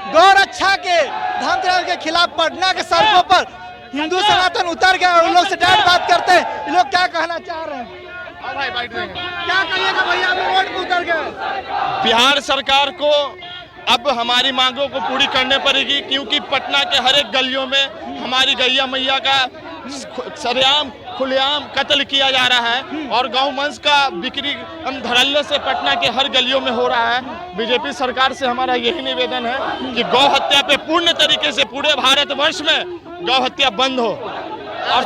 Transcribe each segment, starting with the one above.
गौरक्षा के धमतराज के खिलाफ पटना के सड़कों पर हिंदू सनातन उतर गए और उन लोग से डायरेक्ट बात करते हैं। ये लोग क्या कहना चाह रहे हैं? क्या कहिएगा भैया, अभी रोड पे उतर गए। बिहार सरकार को अब हमारी मांगों को पूरी करनी पड़ेगी, क्योंकि पटना के हर एक गलियों में हमारी गैया मैया का सरेआम खुलेआम कत्ल किया जा रहा है और गौ मांस का बिक्री धड़ल्ले से पटना के हर गलियों में हो रहा है। बीजेपी सरकार से हमारा यही निवेदन है कि गौ हत्या पे पूर्ण तरीके से पूरे भारतवर्ष में गौ हत्या बंद हो। और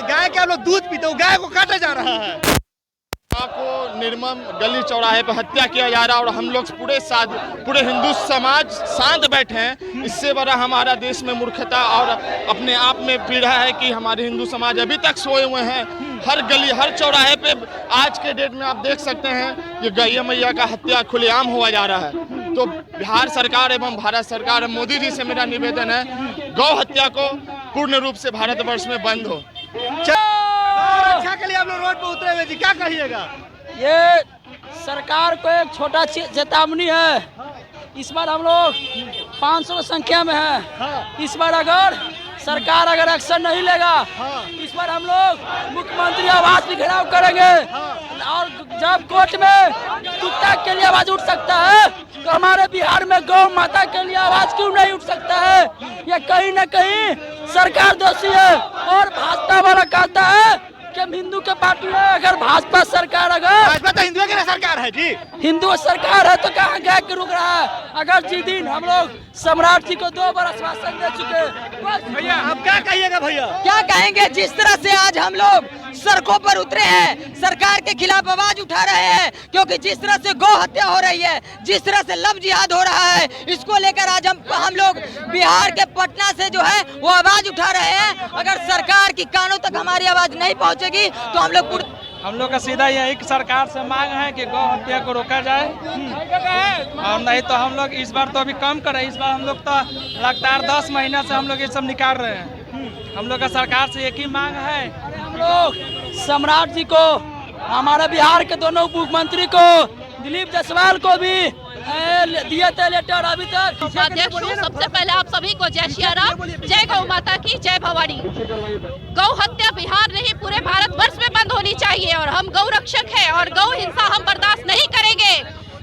गाय के लोग दूध पीते हो, गाय को काटा जा रहा है, को निर्मम गली चौराहे पर हत्या किया जा रहा है और हम लोग पूरे हिंदू समाज शांत बैठे हैं। इससे बड़ा हमारा देश में मूर्खता और अपने आप में पीड़ा है कि हमारे हिंदू समाज अभी तक सोए हुए हैं। हर गली हर चौराहे पे आज के डेट में आप देख सकते हैं कि गैया मैया का हत्या खुलेआम हुआ जा रहा है। तो बिहार सरकार एवं भारत सरकार मोदी जी से मेरा निवेदन है, गौ हत्या को पूर्ण रूप से भारतवर्ष में बंद हो। अच्छा के लिए आप लोग रोड पे उतरे हुए जी, क्या कहिएगा? ये सरकार को एक छोटा चेतावनी है। इस बार हम लोग 500 संख्या में है। इस बार अगर सरकार अगर एक्शन नहीं लेगा, इस बार हम लोग मुख्यमंत्री आवास भी घेराव करेंगे। और जब कोर्ट में कुत्ता के लिए आवाज उठ सकता है, तो हमारे बिहार में गौ माता के लिए आवाज क्यों नहीं उठ सकता है? ये कहीं न कहीं सरकार दोषी है। और भाजपा वाला कहता है कि हम हिंदू के पार्टी है, अगर भाजपा सरकार भाजपा तो हिंदुओं की सरकार है जी, हिंदू सरकार है तो कहाँ गैर के रुक रहा है? अगर जिस दिन हम लोग सम्राट जी को 2 बार आश्वासन दे चुके। भैया अब क्या कहिएगा? भैया क्या कहेंगे? जिस तरह से आज हम लोग सड़कों पर उतरे हैं, सरकार के खिलाफ आवाज उठा रहे हैं, क्योंकि जिस तरह से गौ हत्या हो रही है, जिस तरह से लव जिहाद हो रहा है, इसको लेकर आज हम लोग बिहार के पटना से जो है वो आवाज उठा रहे हैं। अगर सरकार की कानों तक हमारी आवाज नहीं पहुंचेगी तो हम लोग का सीधा यही सरकार से मांग है कि गौ हत्या को रोका जाए। और नहीं तो हम लोग इस बार तो अभी कम करें। इस बार हम लोग तो लगातार 10 महीना से हम लोग ये सब निकाल रहे हैं। हम लोग का सरकार से एक ही मांग है, हम लोग सम्राट जी को, हमारे बिहार के दोनों उप मुख्यमंत्री को, दिलीप जायसवाल को भी दिए थे लेटर अभी तक। सबसे पहले आप सभी को जय श्री राम, जय गौ माता की जय भवानी। गौ हत्या बिहार नहीं पूरे भारतवर्ष में बंद होनी चाहिए और हम गौ रक्षक है और गौ हिंसा हम बर्दाश्त नहीं करेंगे।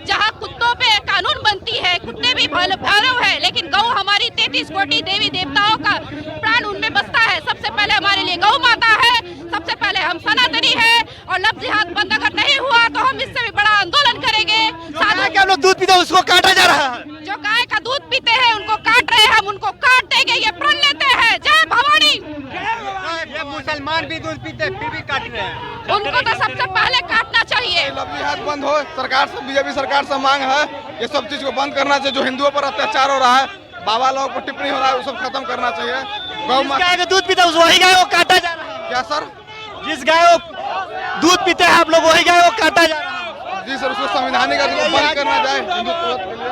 जहाँ कुत्तों पे कानून बनती है, कुत्ते भी भैरव है, लेकिन गौ हमारी 33 कोटि देवी देवताओं का प्राण उनमें बसता है। सबसे पहले हमारे लिए गौ माता है, सबसे पहले हम सनातनी है। और लव जिहाद बंद अगर नहीं हुआ तो हम इससे भी बड़ा आंदोलन करेंगे। हम लोग दूध पीते हैं उसको काटा जा रहा है, जो गाय का दूध पीते हैं उनको काट रहे हैं, हम उनको काट देंगे, ये प्रण लेते हैं। जय भवानी। ये मुसलमान भी दूध पीते फिर भी काट रहे हैं, उनको तो सबसे पहले काटना चाहिए। लव जिहाद बंद हो। सरकार से, बीजेपी सरकार से मांग है ये सब चीज को बंद करना चाहिए। जो हिंदुओं पर अत्याचार हो रहा है, बाबा लोगों पर टिप्पणी हो रहा है, वो सब खत्म करना चाहिए। गौ गाय का दूध पीते हैं वही गाय को काटा जा रहा है। क्या सर? जिस गाय को दूध पीते हैं आप लोग वही गाय को काटा जा रहा है। जी सर, उसको संवैधानिक बंद करना जाए हिंदुत्व के लिए।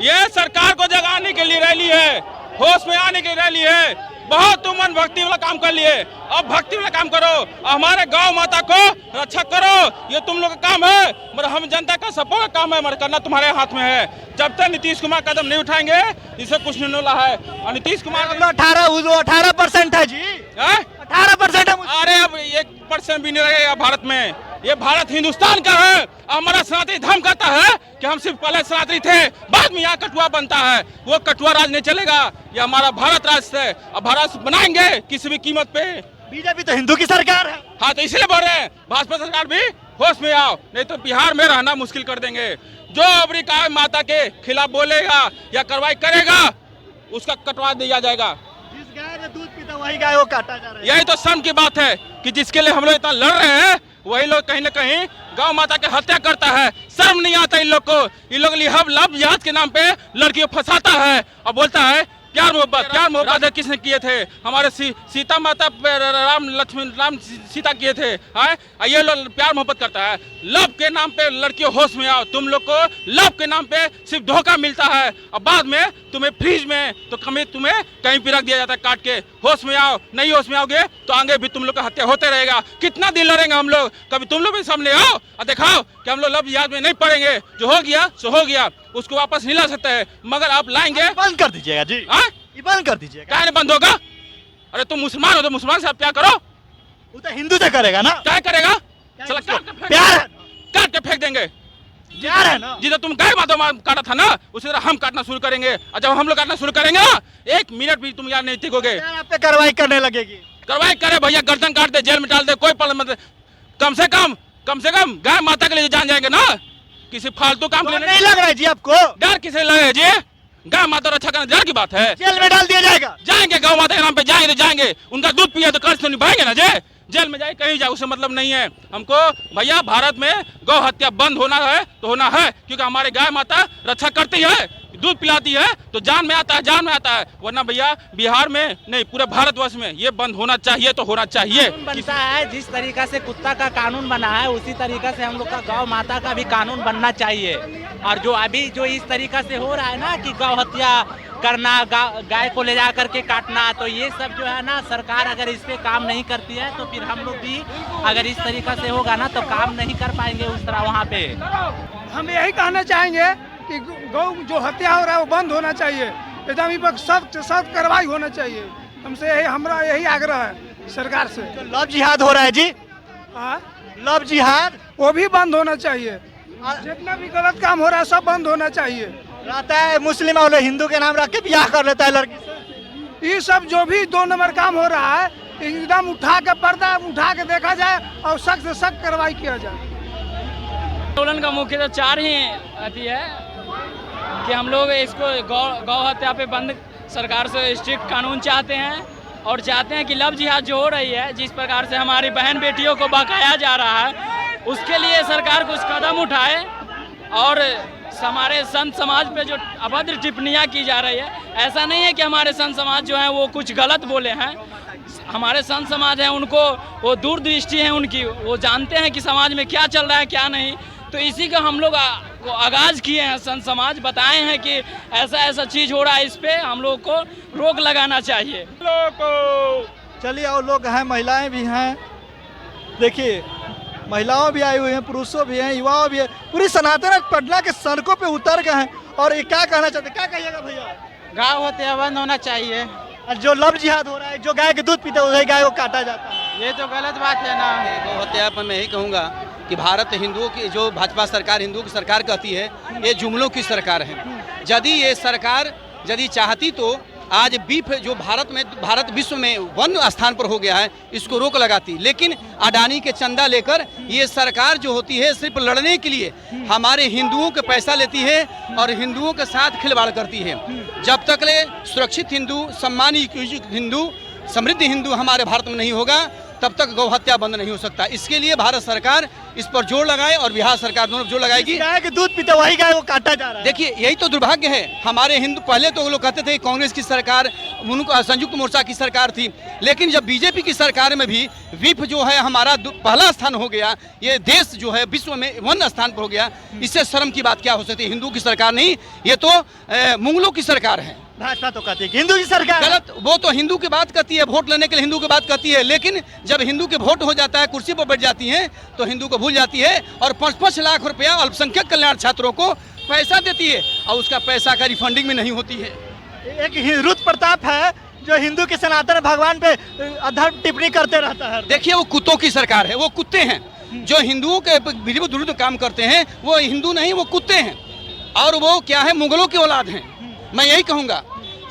ये सरकार को जगाने के लिए रैली है, होश में आने की रैली है। बहुत तुम भक्ति वाला काम कर लिए, अब भक्ति वाला काम करो, हमारे गौ माता को रक्षा करो। ये तुम लोग का काम है, मगर हम जनता का सपोर्ट का काम है, मगर करना तुम्हारे हाथ में है। जब तक नीतीश कुमार कदम नहीं उठाएंगे इसे कुछ नहीं होना है। और नीतीश कुमार 18% है जी, 18% है। अरे अब 1% भी नहीं रहेगा भारत में। ये भारत हिंदुस्तान का है। हमारा सनातनी धर्म कहता है कि हम सिर्फ पहले सनातनी थे, बाद में यहाँ कटुआ बनता है। वो कटुआ राज नहीं चलेगा, ये हमारा भारत राज है। अब भारत बनाएंगे किसी भी कीमत पे। बीजेपी तो हिंदू की सरकार है। हाँ, तो इसलिए बोल रहे हैं भाजपा सरकार भी होश में आओ, नहीं तो बिहार में रहना मुश्किल कर देंगे। जो अबरी गाय माता के खिलाफ बोलेगा या कार्रवाई करेगा उसका कटवा दिया जाएगा। जिस गाय ने दूध पीता वही गाय को काटा जा रहा है। यही तो शर्म की बात है कि जिसके लिए हम लोग इतना लड़ रहे हैं वही लोग कहीं न कहीं गौ माता की हत्या करता है। शर्म नहीं आता इन लोग को। इन लोग लव जिहाद के नाम पे लड़कियों फंसाता है और बोलता है प्यार मोहब्बत किसने किए थे? हमारे सीता माता राम सीता किए थे। ये लोग प्यार मोहब्बत करता है। लव के नाम पे लड़कियों होश में आओ। तुम लोग को लव के नाम पे सिर्फ धोखा मिलता है और बाद में तुम्हें फ्रीज में तो तुम्हें कहीं भी रख दिया जाता है काट के। होश में आओ, नहीं होश में आओगे तो आगे भी तुम लोग का हत्या होते रहेगा। कितना दिन लड़ेंगे हम लोग? कभी तुम लोग भी सामने आओ और दिखाओ कि हम लोग लव जिहाद में नहीं पड़ेंगे। जो हो गया सो हो गया। उसको वापस नहीं ला सकते हैं, मगर आप लाएंगे। बंद कर दीजिएगा जी, हाँ ये बंद कर दीजिएगा। क्या नहीं बंद होगा? अरे तुम मुसलमान हो तो मुसलमान से आप प्यार करो। वो तो हिंदू से करेगा ना, क्या करेगा? चलो प्यार है, काट के फेंक देंगे। प्यार है ना। जिधर तुम गाय माता काटा था ना, उसी तरह हम काटना शुरू करेंगे। और जब हम लोग काटना शुरू करेंगे ना, 1 मिनट भी तुम यार नहीं टिकोगे। आप पे कार्रवाई करने लगेगी। कार्रवाई करे भैया, गर्दन काट दे, जेल में डाल दे, कोई प्रॉब्लम नहीं। कम से कम गाय माता के लिए जान जाएंगे ना, किसी फालतू काम के लिए नहीं लग रहा है जी आपको? डर किसे लगे जी? गाय माता रक्षा करना डर की बात है। जेल में डाल दिया जाएगा। जाएंगे गौ माता के नाम पे, जाएंगे तो जाएंगे। उनका दूध पिए तो कर्ज तो निभाएंगे ना जी। जेल में जाए कहीं जाए उससे मतलब नहीं है हमको। भैया भारत में गौ हत्या बंद होना है तो होना है, क्योंकि हमारे गाय माता रक्षा करती है, दूध पिलाती है तो जान में आता है। वरना भैया बिहार में नहीं, पूरे भारतवर्ष में ये बंद होना चाहिए तो होना चाहिए। बनता है जिस तरीका से कुत्ता का कानून बना है, उसी तरीका से हम लोग का गौ माता का भी कानून बनना चाहिए। और जो अभी जो इस तरीका से हो रहा है ना कि गौ हत्या करना, गाय को ले जा करके काटना, तो ये सब जो है ना, सरकार अगर इस पे काम नहीं करती है तो फिर हम लोग भी अगर इस तरीका से होगा ना तो काम नहीं कर पाएंगे उस तरह वहाँ पे। हम यही कहना चाहेंगे कि गौ जो हत्या हो रहा है वो बंद होना चाहिए, एकदम इस पर सख्त कार्रवाई होना चाहिए। हमसे हमारा यही आग्रह है सरकार से। लव जिहाद हो रहा है जी, लव जिहाद वो भी बंद होना चाहिए। जितना भी गलत काम हो रहा है सब बंद होना चाहिए। रहता है मुस्लिम और हिंदू के नाम रख के ब्याह कर लेता है लड़की से। ये सब जो भी 2 नंबर काम हो रहा है, एकदम उठा के पर्दा उठा के देखा जाए और सख्त से सख्त कार्रवाई किया जाए। आंदोलन का मुख्य तो 4 ही अति है कि हम लोग इसको गौ हत्या पे बंद, सरकार से स्ट्रिक्ट कानून चाहते हैं, और चाहते हैं कि लव जिहाद जो हो रही है, जिस प्रकार से हमारी बहन बेटियों को बकाया जा रहा है, उसके लिए सरकार कुछ कदम उठाए। और हमारे संत समाज पे जो अभद्र टिप्पणियाँ की जा रही है, ऐसा नहीं है कि हमारे संत समाज जो है वो कुछ गलत बोले हैं। हमारे संत समाज हैं, उनको वो दूरदृष्टि है उनकी, वो जानते हैं कि समाज में क्या चल रहा है क्या नहीं। तो इसी का हम लोग आगाज किए हैं, संत समाज बताए हैं कि ऐसा चीज़ हो रहा है, इस पे हम लोग को रोक लगाना चाहिए। चलिए, और लोग हैं, महिलाएं भी हैं, देखिए महिलाओं भी आई हुई हैं, पुरुषों भी हैं, युवाओं भी हैं, पूरी सनातन पटना के सड़कों पे उतर गए हैं। और ये क्या कहना चाहते, क्या कहिएगा भैया? गौ हत्या बंद होना चाहिए। और जो लव जिहाद हो रहा है, जो गाय के दूध पीते उसी गाय को काटा जाता है, ये तो गलत बात है ना। गौ हत्या पर मैं यही कहूँगा कि भारत हिंदुओं की, जो भाजपा सरकार हिंदुओं की सरकार कहती है, ये जुमलों की सरकार है। यदि ये सरकार यदि चाहती तो आज बीफ जो भारत विश्व में 1 स्थान पर हो गया है, इसको रोक लगाती। लेकिन अडानी के चंदा लेकर ये सरकार जो होती है सिर्फ लड़ने के लिए हमारे हिंदुओं के पैसा लेती है और हिंदुओं के साथ खिलवाड़ करती है। जब तक ले सुरक्षित हिंदू, सम्मानित हिंदू, समृद्ध हिंदू हमारे भारत में नहीं होगा, तब तक गौ हत्या बंद नहीं हो सकता। इसके लिए भारत सरकार इस पर जोर लगाए और बिहार सरकार दोनों जोर लगाएगी। गाय के दूध पीते वही गाय को काटा जा रहा है। देखिए, यही तो दुर्भाग्य है। हमारे हिंदू, पहले तो वो लोग कहते थे कांग्रेस की सरकार, उनको संयुक्त मोर्चा की सरकार थी, लेकिन जब बीजेपी की सरकार में भी विप जो है हमारा पहला स्थान हो गया, ये देश जो है विश्व में 1 स्थान पर हो गया, इससे शर्म की बात क्या हो सकती है? हिंदू की सरकार नहीं, ये तो मुगलों की सरकार है। भाजपा तो कहती है कि हिंदू की सरकार गलत, वो तो हिंदू की बात करती है, वोट लेने के लिए हिंदू की बात करती है, लेकिन जब हिंदू के वोट हो जाता है, कुर्सी पर बैठ जाती हैं, तो हिंदू को भूल जाती है और 5-5 लाख रुपया अल्पसंख्यक कल्याण छात्रों को पैसा देती है और उसका पैसा का रिफंडिंग में नहीं होती है। एक रुद्र प्रताप है जो हिंदू के सनातन भगवान पे अधर्म टिप्पणी करते रहता है। देखिए, वो कुत्तों की सरकार है, वो कुत्ते हैं जो हिंदुओं के विरुद्ध काम करते हैं। वो हिंदू नहीं, वो कुत्ते हैं, और वो क्या है, मुगलों की औलाद हैं। मैं यही कहूँगा,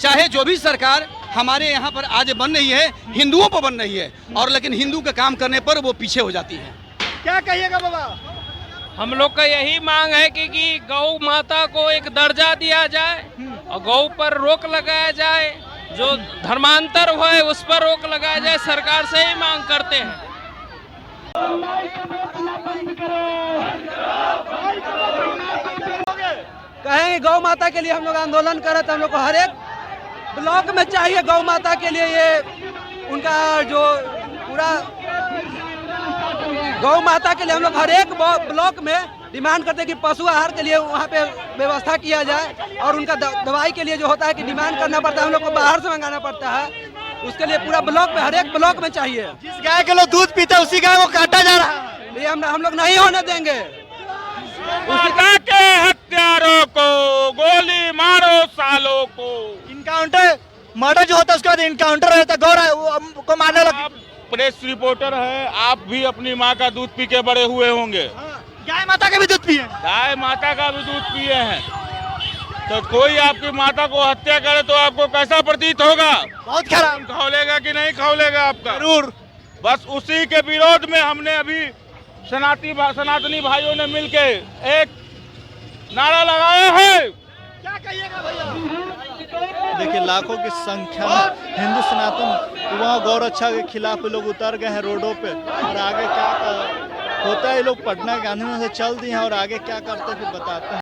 चाहे जो भी सरकार हमारे यहाँ पर आज बन रही है, हिंदुओं पर बन रही है, और लेकिन हिंदू के काम करने पर वो पीछे हो जाती है। क्या कहिएगा बाबा? हम लोग का यही मांग है कि गौ माता को एक दर्जा दिया जाए और गौ पर रोक लगाया जाए, जो धर्मांतर हुआ है उस पर रोक लगाया जाए। सरकार से ही मांग करते हैं। कहेंगे गौ माता के लिए हम लोग आंदोलन करें तो हम लोग को हर एक ब्लॉक में चाहिए गौ माता के लिए, ये उनका जो पूरा गौ माता के लिए हम लोग हर एक ब्लॉक में डिमांड करते हैं कि पशु आहार के लिए वहाँ पे व्यवस्था किया जाए, और उनका दवाई के लिए जो होता है कि डिमांड करना पड़ता है, हम लोग को बाहर से मंगाना पड़ता है, उसके लिए पूरा ब्लॉक में हर एक ब्लॉक में चाहिए। जिस गाय के लोग दूध पीते उसी गाय को काटा जा रहा है, ये हम लोग नहीं होने देंगे। माता के हत्यारों को गोली मारो सालों को। इनकाउंटर मर्डर जो होता है उसके बाद इनकाउंटर रहता है, गौर को मारने लगा। आप प्रेस रिपोर्टर है, आप भी अपनी माँ का दूध पी के बड़े हुए होंगे। गाय माता का भी दूध पिए, गाय माता का भी दूध पिए हैं, तो कोई आपकी माता को हत्या करे तो आपको कैसा प्रतीत होगा? बहुत खराब। खौलेगा कि नहीं खौलेगा आपका? जरूर। बस उसी के विरोध में हमने अभी सनातनी भाइयों ने मिलके एक नारा लगाया है। क्या कहिएगा भैया? देखिए लाखों की संख्या में हिंदू सनातन युवा गौ रक्षा के खिलाफ लोग उतर गए हैं रोडों पे, और आगे क्या होता है, ये लोग पटना गांधी में से चल दिए हैं और आगे क्या करते हैं फिर बताते हैं।